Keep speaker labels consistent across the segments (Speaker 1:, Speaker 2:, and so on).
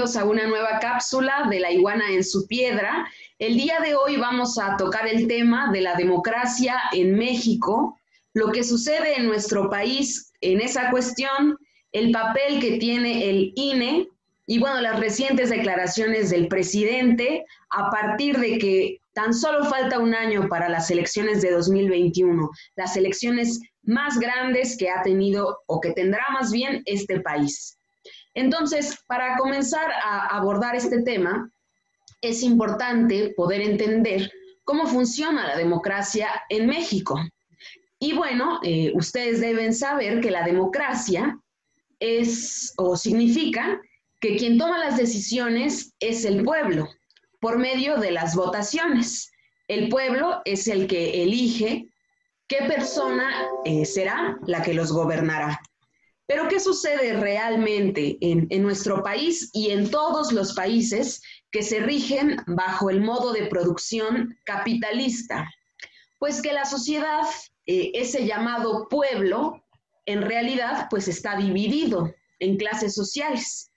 Speaker 1: bienvenidos a una nueva cápsula de la iguana en su piedra. El día de hoy vamos a tocar el tema de la democracia en México, lo que sucede en nuestro país en esa cuestión, el papel que tiene el INE y bueno, las recientes declaraciones del presidente a partir de que tan solo falta un año para las elecciones de 2021, las elecciones más grandes que ha tenido o que tendrá más bien este país. Entonces, para comenzar a abordar este tema, es importante poder entender cómo funciona la democracia en México. Y bueno, ustedes deben saber que la democracia es o significa que quien toma las decisiones es el pueblo por medio de las votaciones. El pueblo es el que elige qué persona será la que los gobernará. Pero ¿qué sucede realmente en nuestro país y en todos los países que se rigen bajo el modo de producción capitalista? Pues que la sociedad, ese llamado pueblo, en realidad pues está dividido en clases sociales.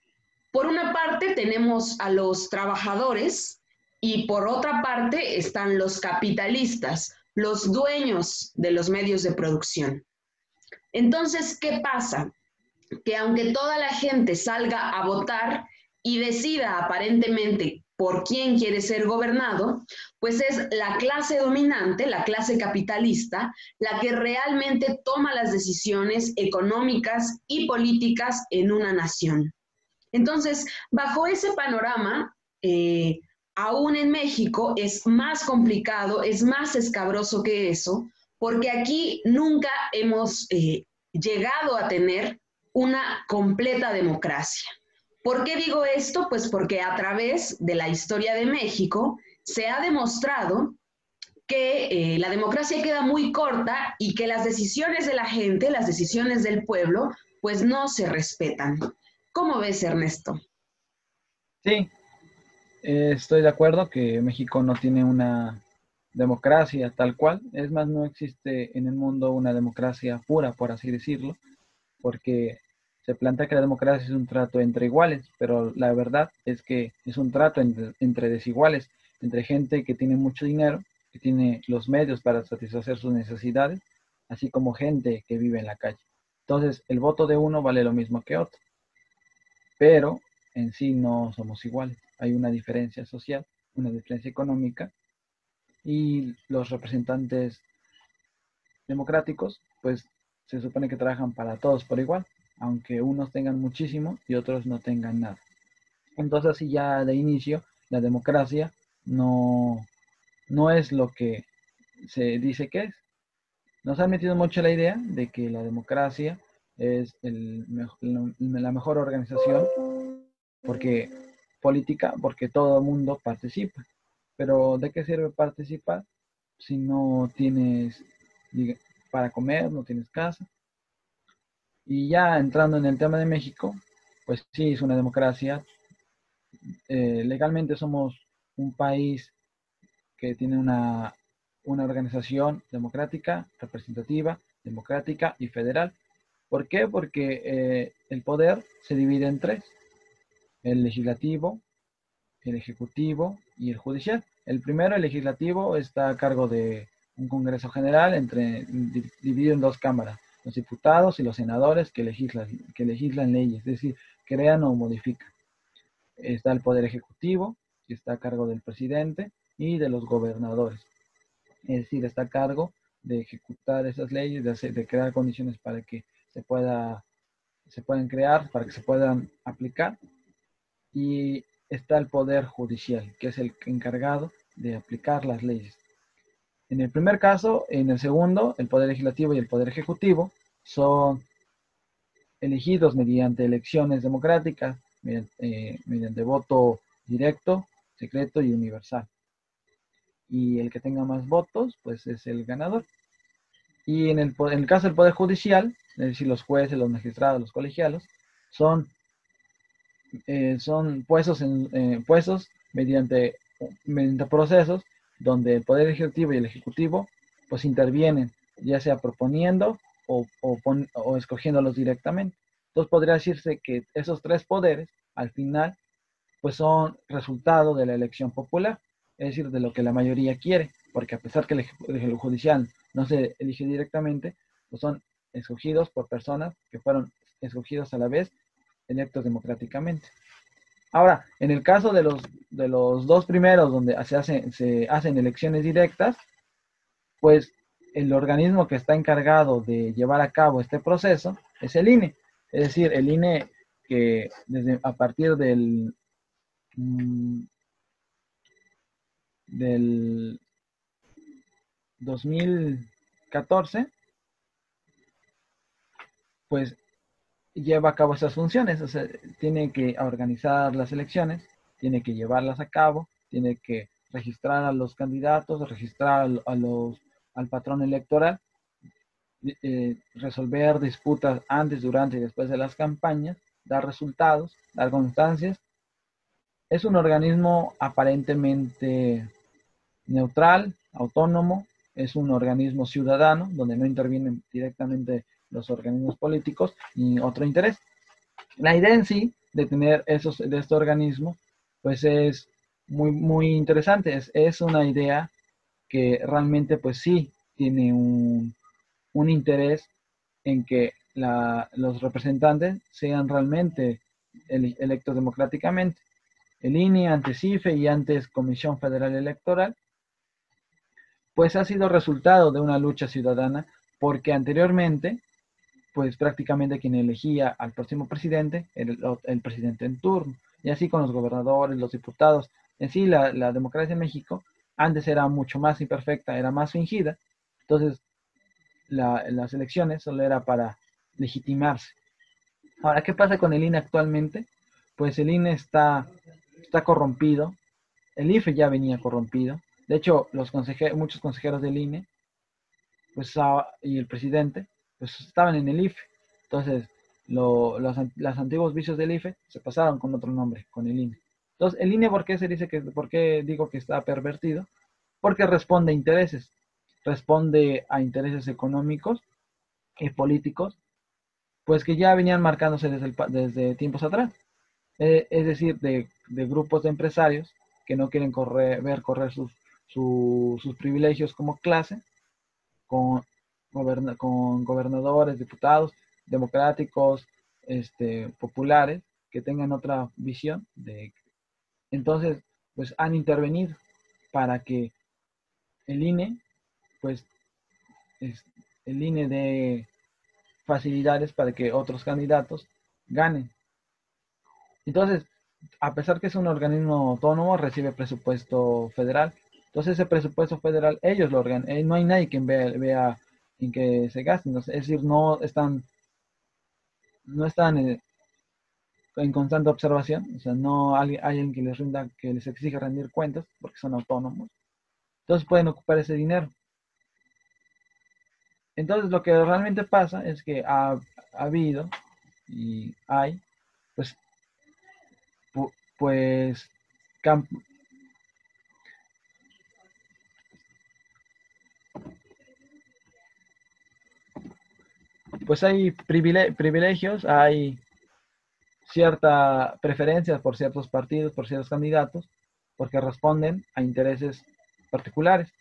Speaker 1: Por una parte tenemos a los trabajadores y por otra parte están los capitalistas, los dueños de los medios de producción. Entonces, ¿qué pasa? Que aunque toda la gente salga a votar y decida aparentemente por quién quiere ser gobernado, pues es la clase dominante, la clase capitalista, la que realmente toma las decisiones económicas y políticas en una nación. Entonces, bajo ese panorama, aún en México es más complicado, es más escabroso que eso, porque aquí nunca hemos llegado a tener una completa democracia. ¿Por qué digo esto? Pues porque a través de la historia de México se ha demostrado que la democracia queda muy corta y que las decisiones de la gente, las decisiones del pueblo, pues no se respetan. ¿Cómo ves, Ernesto?
Speaker 2: Sí, estoy de acuerdo que México no tiene una democracia tal cual. Es más, no existe en el mundo una democracia pura, por así decirlo, porque se plantea que la democracia es un trato entre iguales, pero la verdad es que es un trato entre desiguales, entre gente que tiene mucho dinero, que tiene los medios para satisfacer sus necesidades, así como gente que vive en la calle. Entonces, el voto de uno vale lo mismo que otro, pero en sí no somos iguales. Hay una diferencia social, una diferencia económica, y los representantes democráticos, pues se supone que trabajan para todos por igual, aunque unos tengan muchísimo y otros no tengan nada. Entonces, así ya de inicio, la democracia no es lo que se dice que es. Nos han metido mucho la idea de que la democracia es la mejor organización porque política, porque todo el mundo participa. Pero ¿de qué sirve participar si no tienes para comer, no tienes casa? Y ya entrando en el tema de México, pues sí, es una democracia. Legalmente somos un país que tiene una organización democrática, representativa, democrática y federal. ¿Por qué? Porque el poder se divide en tres: el legislativo, el ejecutivo y el judicial. El primero, el legislativo, está a cargo de un Congreso General dividido en dos cámaras, los diputados y los senadores que legislan leyes, es decir, crean o modifican. Está el Poder Ejecutivo, que está a cargo del presidente y de los gobernadores, es decir, está a cargo de ejecutar esas leyes, de crear condiciones para que se puedan crear, para que se puedan aplicar. Y está el Poder Judicial, que es el encargado de aplicar las leyes. En el primer caso, en el segundo, el Poder Legislativo y el Poder Ejecutivo son elegidos mediante elecciones democráticas, mediante voto directo, secreto y universal. Y el que tenga más votos, pues es el ganador. Y en el caso del Poder Judicial, es decir, los jueces, los magistrados, los colegiados, son puestos mediante procesos donde el Poder Ejecutivo y el Ejecutivo pues intervienen, ya sea proponiendo o escogiéndolos directamente. Entonces podría decirse que esos tres poderes al final pues son resultado de la elección popular, es decir, de lo que la mayoría quiere, porque a pesar que el judicial no se elige directamente, pues son escogidos por personas que fueron escogidos a la vez, electos democráticamente. Ahora, en el caso de los dos primeros, donde se hacen elecciones directas, pues el organismo que está encargado de llevar a cabo este proceso es el INE. Es decir, el INE que a partir del 2014, pues lleva a cabo esas funciones. O sea, tiene que organizar las elecciones, tiene que llevarlas a cabo, tiene que registrar a los candidatos, registrar al patrón electoral, resolver disputas antes, durante y después de las campañas, dar resultados, dar constancias. Es un organismo aparentemente neutral, autónomo, es un organismo ciudadano, donde no intervienen directamente los organismos políticos ni otro interés. La idea en sí de tener de este organismo, pues es muy interesante. Es una idea que realmente, pues sí, tiene un interés en que los representantes sean realmente electos democráticamente. El INE, antes IFE y antes Comisión Federal Electoral, pues ha sido resultado de una lucha ciudadana, porque anteriormente, pues prácticamente quien elegía al próximo presidente era el presidente en turno, y así con los gobernadores, los diputados. En sí, la democracia en México antes era mucho más imperfecta, era más fingida. Entonces, las elecciones solo era para legitimarse. Ahora, ¿qué pasa con el INE actualmente? Pues el INE está corrompido, el IFE ya venía corrompido. De hecho, muchos consejeros del INE, pues, y el presidente, pues estaban en el IFE. Entonces, los antiguos vicios del IFE se pasaron con otro nombre, con el INE. Entonces, el INE, ¿por qué digo que está pervertido? Porque responde a intereses. Responde a intereses económicos y políticos, pues que ya venían marcándose desde tiempos atrás. Es decir, de grupos de empresarios que no quieren ver correr sus privilegios como clase, con gobernadores, diputados democráticos, populares, que tengan otra visión. Entonces, pues han intervenido para que el INE, pues el INE dé facilidades para que otros candidatos ganen. Entonces, a pesar que es un organismo autónomo, recibe presupuesto federal. Entonces, ese presupuesto federal, ellos lo organizan. No hay nadie que vea en qué se gasten. Es decir, no están en constante observación. O sea, no hay alguien que les exija rendir cuentas, porque son autónomos. Entonces, pueden ocupar ese dinero. Entonces, lo que realmente pasa es que ha habido y hay, pues, pues pues hay privilegios, hay cierta preferencia por ciertos partidos, por ciertos candidatos, porque responden a intereses particulares,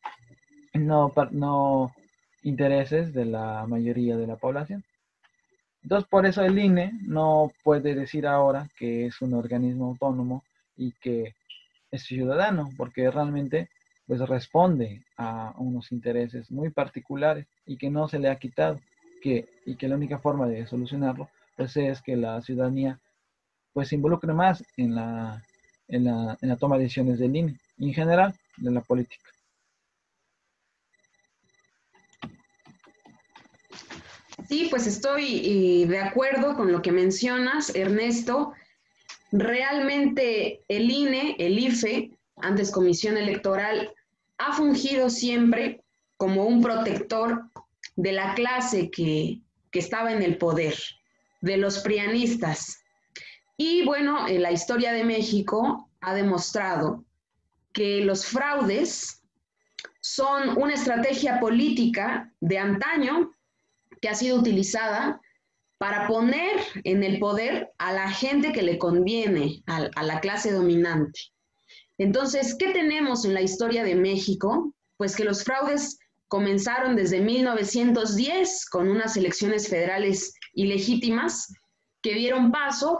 Speaker 2: no intereses de la mayoría de la población. Entonces, por eso el INE no puede decir ahora que es un organismo autónomo y que es ciudadano, porque realmente pues responde a unos intereses muy particulares y que no se le ha quitado, y que la única forma de solucionarlo pues es que la ciudadanía pues se involucre más en la toma de decisiones del INE y en general de la política.
Speaker 1: Sí, pues estoy de acuerdo con lo que mencionas, Ernesto. Realmente el INE, el IFE, antes Comisión Electoral, ha fungido siempre como un protector de la clase que estaba en el poder, de los prianistas. Y bueno, la historia de México ha demostrado que los fraudes son una estrategia política de antaño que ha sido utilizada para poner en el poder a la gente que le conviene, a la clase dominante. Entonces, ¿qué tenemos en la historia de México? Pues que los fraudes comenzaron desde 1910 con unas elecciones federales ilegítimas que dieron paso,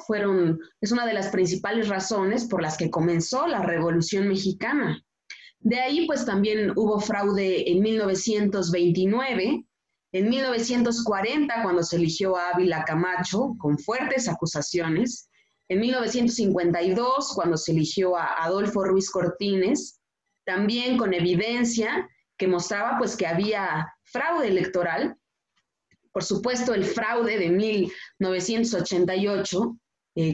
Speaker 1: es una de las principales razones por las que comenzó la Revolución Mexicana. De ahí, pues también hubo fraude en 1929, en 1940, cuando se eligió a Ávila Camacho, con fuertes acusaciones, en 1952, cuando se eligió a Adolfo Ruiz Cortines, también con evidencia que mostraba pues que había fraude electoral. Por supuesto, el fraude de 1988,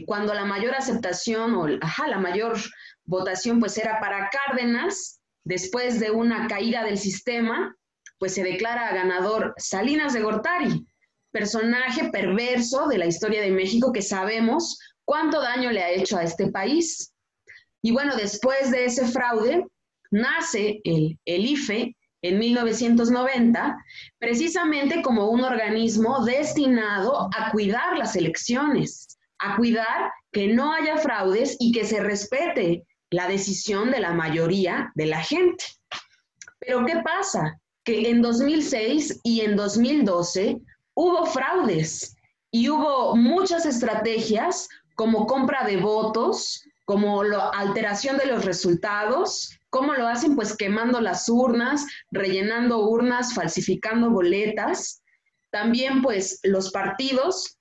Speaker 1: cuando la mayor aceptación o la mayor votación pues era para Cárdenas, después de una caída del sistema, pues se declara ganador Salinas de Gortari, personaje perverso de la historia de México que sabemos cuánto daño le ha hecho a este país. Y bueno, después de ese fraude, nace el IFE en 1990, precisamente como un organismo destinado a cuidar las elecciones, a cuidar que no haya fraudes y que se respete la decisión de la mayoría de la gente. Pero ¿qué pasa? Que en 2006 y en 2012 hubo fraudes y hubo muchas estrategias como compra de votos, como alteración de los resultados. ¿Cómo lo hacen? Pues quemando las urnas, rellenando urnas, falsificando boletas. También pues los partidos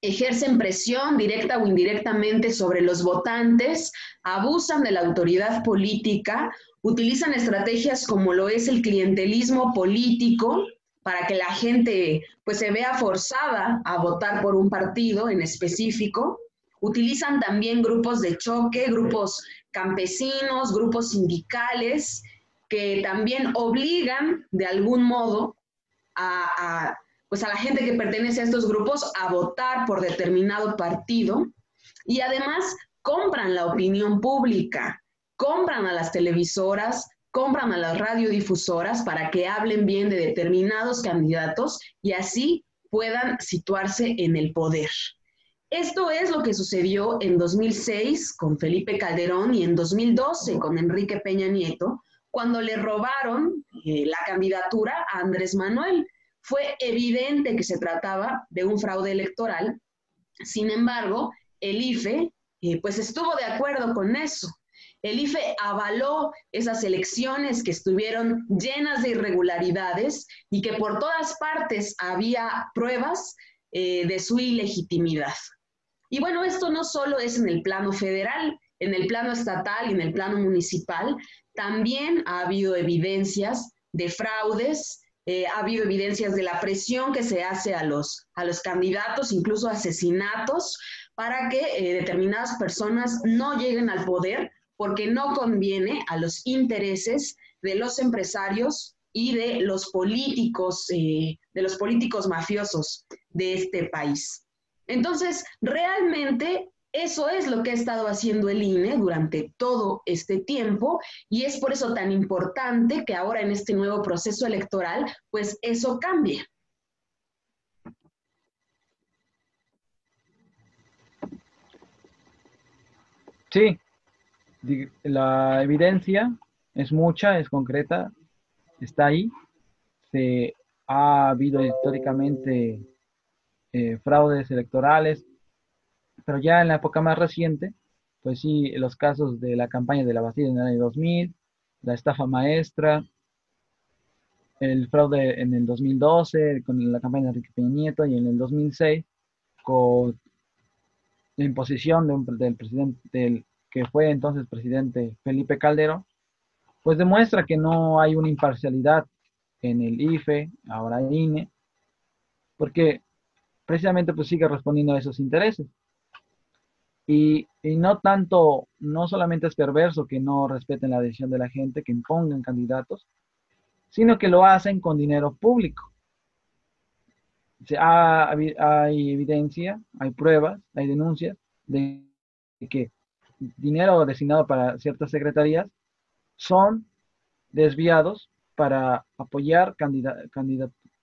Speaker 1: ejercen presión directa o indirectamente sobre los votantes, abusan de la autoridad política, utilizan estrategias como lo es el clientelismo político para que la gente pues se vea forzada a votar por un partido en específico. Utilizan también grupos de choque, grupos campesinos, grupos sindicales, que también obligan de algún modo pues a la gente que pertenece a estos grupos a votar por determinado partido y además compran la opinión pública, compran a las televisoras, compran a las radiodifusoras para que hablen bien de determinados candidatos y así puedan situarse en el poder. Esto es lo que sucedió en 2006 con Felipe Calderón y en 2012 con Enrique Peña Nieto, cuando le robaron la candidatura a Andrés Manuel. Fue evidente que se trataba de un fraude electoral. Sin embargo, el IFE pues estuvo de acuerdo con eso. El IFE avaló esas elecciones que estuvieron llenas de irregularidades y que por todas partes había pruebas de su ilegitimidad. Y bueno, esto no solo es en el plano federal, en el plano estatal y en el plano municipal, también ha habido evidencias de fraudes, ha habido evidencias de la presión que se hace a los candidatos, incluso asesinatos, para que determinadas personas no lleguen al poder porque no conviene a los intereses de los empresarios y de los políticos mafiosos de este país. Entonces, realmente eso es lo que ha estado haciendo el INE durante todo este tiempo y es por eso tan importante que ahora en este nuevo proceso electoral, pues eso cambie.
Speaker 2: Sí, la evidencia es mucha, es concreta, está ahí. Ha habido históricamente fraudes electorales, pero ya en la época más reciente, pues sí, los casos de la campaña de la Bastilla en el año 2000, la estafa maestra, el fraude en el 2012 con la campaña de Enrique Peña Nieto y en el 2006 con la imposición del presidente, del que fue entonces presidente Felipe Calderón, pues demuestra que no hay una imparcialidad en el IFE, ahora INE, porque precisamente pues sigue respondiendo a esos intereses. Y no tanto, no solamente es perverso que no respeten la decisión de la gente, que impongan candidatos, sino que lo hacen con dinero público. Hay evidencia, hay pruebas, hay denuncias de que dinero destinado para ciertas secretarías son desviados para apoyar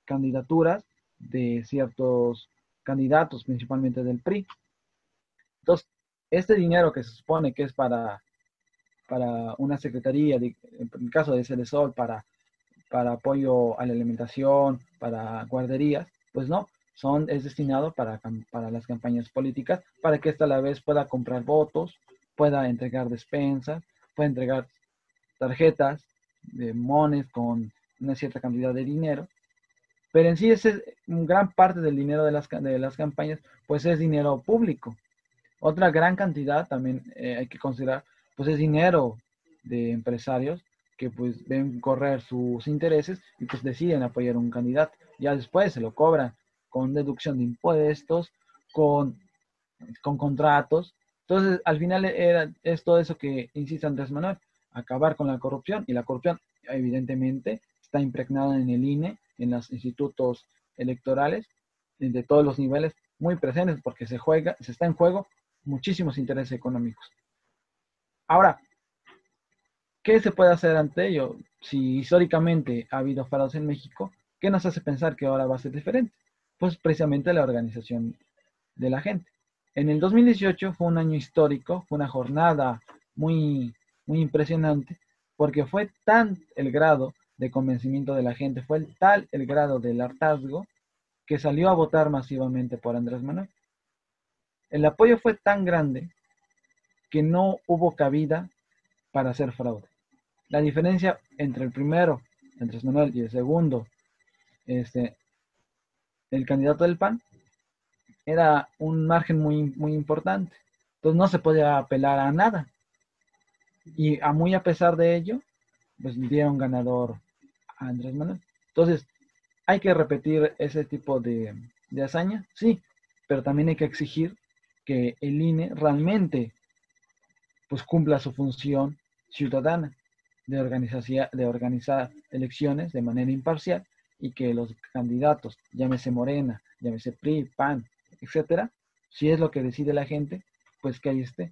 Speaker 2: candidaturas de ciertos candidatos, principalmente del PRI. Entonces, este dinero que se supone que es para una secretaría, en el caso de Cedesol, para apoyo a la alimentación, para guarderías, pues no, es destinado para las campañas políticas, para que esta a la vez pueda comprar votos, pueda entregar despensas, pueda entregar tarjetas de mones con una cierta cantidad de dinero. Pero en sí, gran parte del dinero de las campañas, pues es dinero público. Otra gran cantidad también hay que considerar, pues es dinero de empresarios que pues ven correr sus intereses y pues deciden apoyar a un candidato. Ya después se lo cobran con deducción de impuestos, con contratos. Entonces, al final es todo eso que insiste Andrés Manuel, acabar con la corrupción, y la corrupción evidentemente está impregnada en el INE, en los institutos electorales, de todos los niveles, muy presentes, porque se está en juego muchísimos intereses económicos. Ahora, ¿qué se puede hacer ante ello? Si históricamente ha habido fraudes en México, ¿qué nos hace pensar que ahora va a ser diferente? Pues precisamente la organización de la gente. En el 2018 fue un año histórico, fue una jornada muy, muy impresionante, porque fue tan el grado de convencimiento de la gente, fue tal el grado del hartazgo, que salió a votar masivamente por Andrés Manuel. El apoyo fue tan grande que no hubo cabida para hacer fraude. La diferencia entre el primero, Andrés Manuel, y el segundo, el candidato del PAN, era un margen muy, muy importante. Entonces no se podía apelar a nada. Y muy a pesar de ello, pues dieron ganador a Andrés Manuel. Entonces, ¿hay que repetir ese tipo de hazaña? Sí, pero también hay que exigir que el INE realmente pues cumpla su función ciudadana de organizar elecciones de manera imparcial, y que los candidatos, llámese Morena, llámese PRI, PAN, etcétera, si es lo que decide la gente, pues que ahí esté.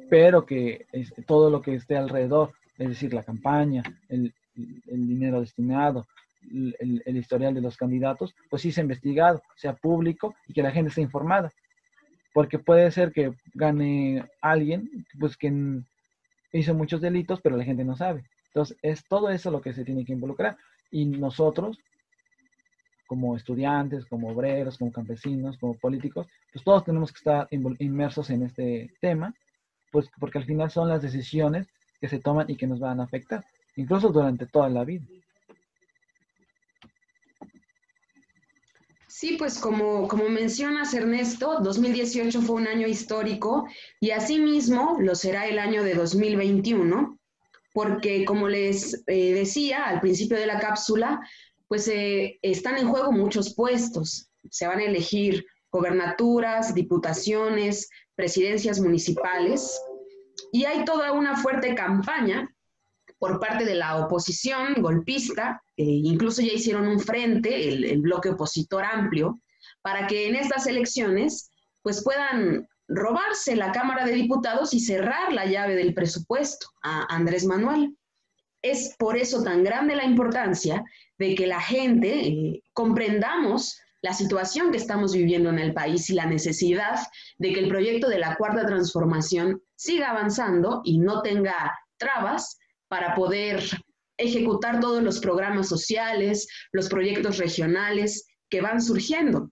Speaker 2: Pero que todo lo que esté alrededor, es decir, la campaña, el dinero destinado, el historial de los candidatos, pues sí sea investigado, sea público, y que la gente esté informada. Porque puede ser que gane alguien pues que hizo muchos delitos, pero la gente no sabe. Entonces, es todo eso lo que se tiene que involucrar. Y nosotros, como estudiantes, como obreros, como campesinos, como políticos, pues todos tenemos que estar inmersos en este tema, pues porque al final son las decisiones que se toman y que nos van a afectar, incluso durante toda la vida.
Speaker 1: Sí, pues como mencionas, Ernesto, 2018 fue un año histórico y asimismo lo será el año de 2021, porque como les decía al principio de la cápsula, pues están en juego muchos puestos. Se van a elegir gobernaturas, diputaciones, presidencias municipales, y hay toda una fuerte campaña por parte de la oposición golpista, incluso ya hicieron un frente, el bloque opositor amplio, para que en estas elecciones pues puedan robarse la Cámara de Diputados y cerrar la llave del presupuesto a Andrés Manuel. Es por eso tan grande la importancia de que la gente comprendamos la situación que estamos viviendo en el país y la necesidad de que el proyecto de la Cuarta Transformación siga avanzando y no tenga trabas para poder ejecutar todos los programas sociales, los proyectos regionales que van surgiendo.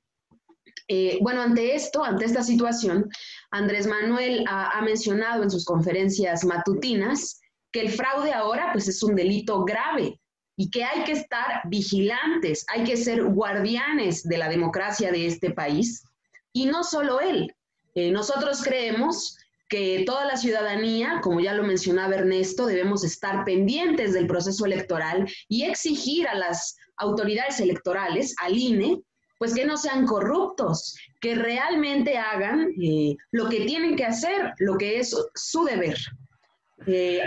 Speaker 1: Bueno, ante esta situación, Andrés Manuel ha mencionado en sus conferencias matutinas que el fraude ahora pues es un delito grave y que hay que estar vigilantes, hay que ser guardianes de la democracia de este país. Y no solo él, nosotros creemos que toda la ciudadanía, como ya lo mencionaba Ernesto, debemos estar pendientes del proceso electoral y exigir a las autoridades electorales, al INE, pues que no sean corruptos, que realmente hagan lo que tienen que hacer, lo que es su deber.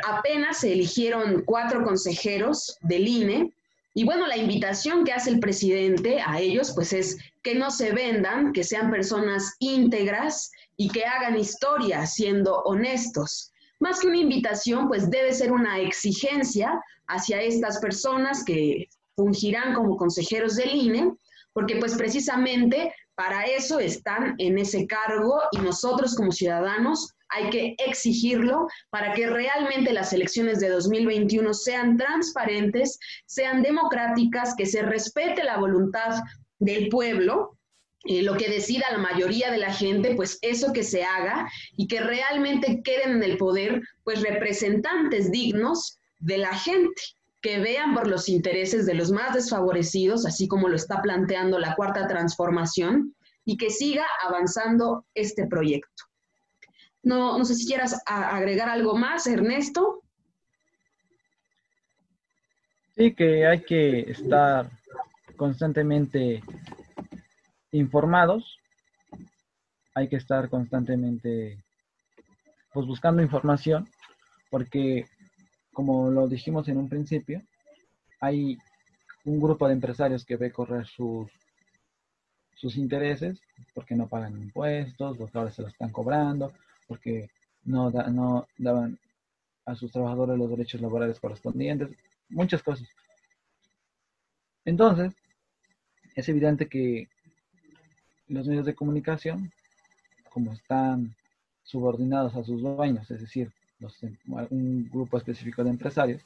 Speaker 1: Apenas se eligieron 4 consejeros del INE, y bueno, la invitación que hace el presidente a ellos pues es que no se vendan, que sean personas íntegras y que hagan historia siendo honestos. Más que una invitación, pues debe ser una exigencia hacia estas personas que fungirán como consejeros del INE, porque pues precisamente Para eso están en ese cargo y nosotros como ciudadanos hay que exigirlo para que realmente las elecciones de 2021 sean transparentes, sean democráticas, que se respete la voluntad del pueblo, lo que decida la mayoría de la gente, pues eso que se haga y que realmente queden en el poder pues representantes dignos de la gente, que vean por los intereses de los más desfavorecidos, así como lo está planteando la Cuarta Transformación, y que siga avanzando este proyecto. No sé si quieras agregar algo más, Ernesto.
Speaker 2: Sí, que hay que estar constantemente informados, hay que estar constantemente pues buscando información, porque como lo dijimos en un principio, hay un grupo de empresarios que ve correr sus intereses, porque no pagan impuestos, porque ahora se lo están cobrando, porque no daban a sus trabajadores los derechos laborales correspondientes, muchas cosas. Entonces, es evidente que los medios de comunicación, como están subordinados a sus dueños, es decir, un grupo específico de empresarios,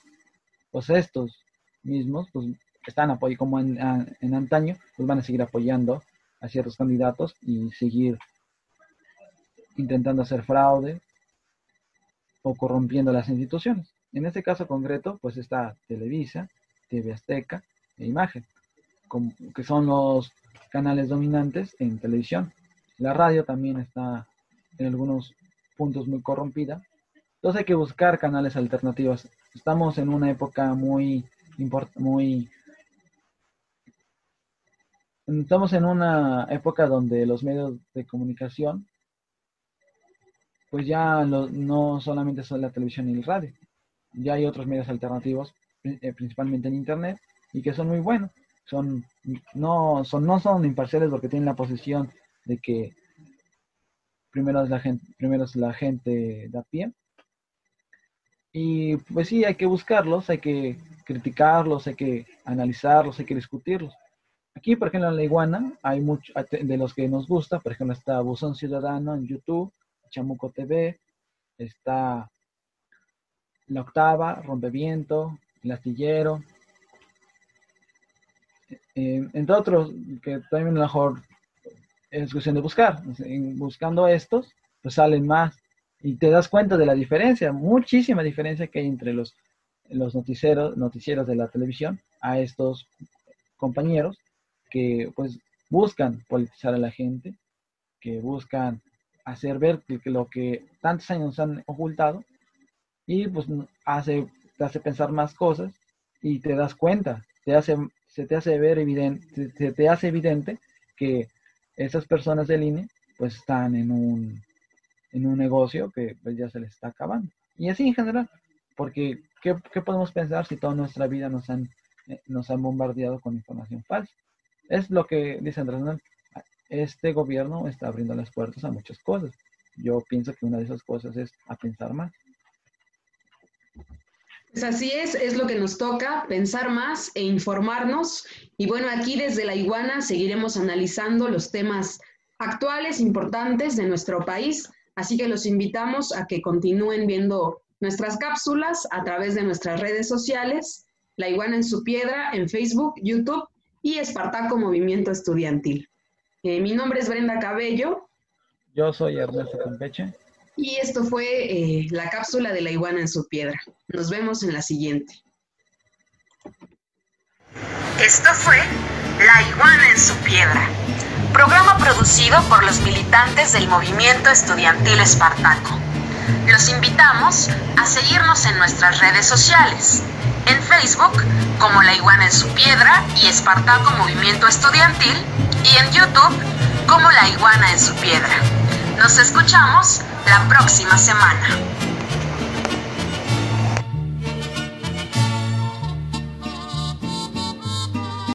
Speaker 2: pues estos mismos pues, están apoyando, como en antaño, pues van a seguir apoyando a ciertos candidatos y seguir intentando hacer fraude o corrompiendo las instituciones. En este caso concreto, pues está Televisa, TV Azteca e Imagen, que son los canales dominantes en televisión. La radio también está en algunos puntos muy corrompida. Entonces hay que buscar canales alternativos. Estamos en una época estamos en una época donde los medios de comunicación pues ya no solamente son la televisión y el radio, ya hay otros medios alternativos, principalmente en internet, y que son muy buenos. No son imparciales porque tienen la posición de que primero es la gente de a pie. Y pues sí, hay que buscarlos, hay que criticarlos, hay que analizarlos, hay que discutirlos. Aquí, por ejemplo, en La Iguana, hay mucho de los que nos gusta. Por ejemplo, está Buzón Ciudadano en YouTube, Chamuco TV, está La Octava, Rompeviento, El Astillero, entre otros, que también a lo mejor es cuestión de buscar. Buscando estos, pues salen más y te das cuenta de la diferencia, muchísima diferencia que hay entre los noticieros de la televisión a estos compañeros que pues buscan politizar a la gente, que buscan hacer ver que lo que tantos años han ocultado, y pues te hace pensar más cosas y te das cuenta, se te hace evidente que esas personas del INE pues están en un negocio que pues ya se les está acabando. Y así en general, porque ¿qué podemos pensar si toda nuestra vida nos han bombardeado con información falsa? Es lo que dice Andrés Manuel. Este gobierno está abriendo las puertas a muchas cosas. Yo pienso que una de esas cosas es a pensar más.
Speaker 1: Pues así es lo que nos toca, pensar más e informarnos. Y bueno, aquí desde La Iguana seguiremos analizando los temas actuales, importantes de nuestro país. Así que los invitamos a que continúen viendo nuestras cápsulas a través de nuestras redes sociales, La Iguana en su Piedra, en Facebook, YouTube y Espartaco Movimiento Estudiantil. Mi nombre es Brenda Cabello.
Speaker 2: Yo soy Ernesto Campeche.
Speaker 1: Y esto fue la cápsula de La Iguana en su Piedra. Nos vemos en la siguiente.
Speaker 3: Esto fue La Iguana en su Piedra, programa producido por los militantes del Movimiento Estudiantil Espartaco. Los invitamos a seguirnos en nuestras redes sociales, en Facebook como La Iguana en su Piedra y Espartaco Movimiento Estudiantil, y en YouTube como La Iguana en su Piedra. Nos escuchamos la próxima semana.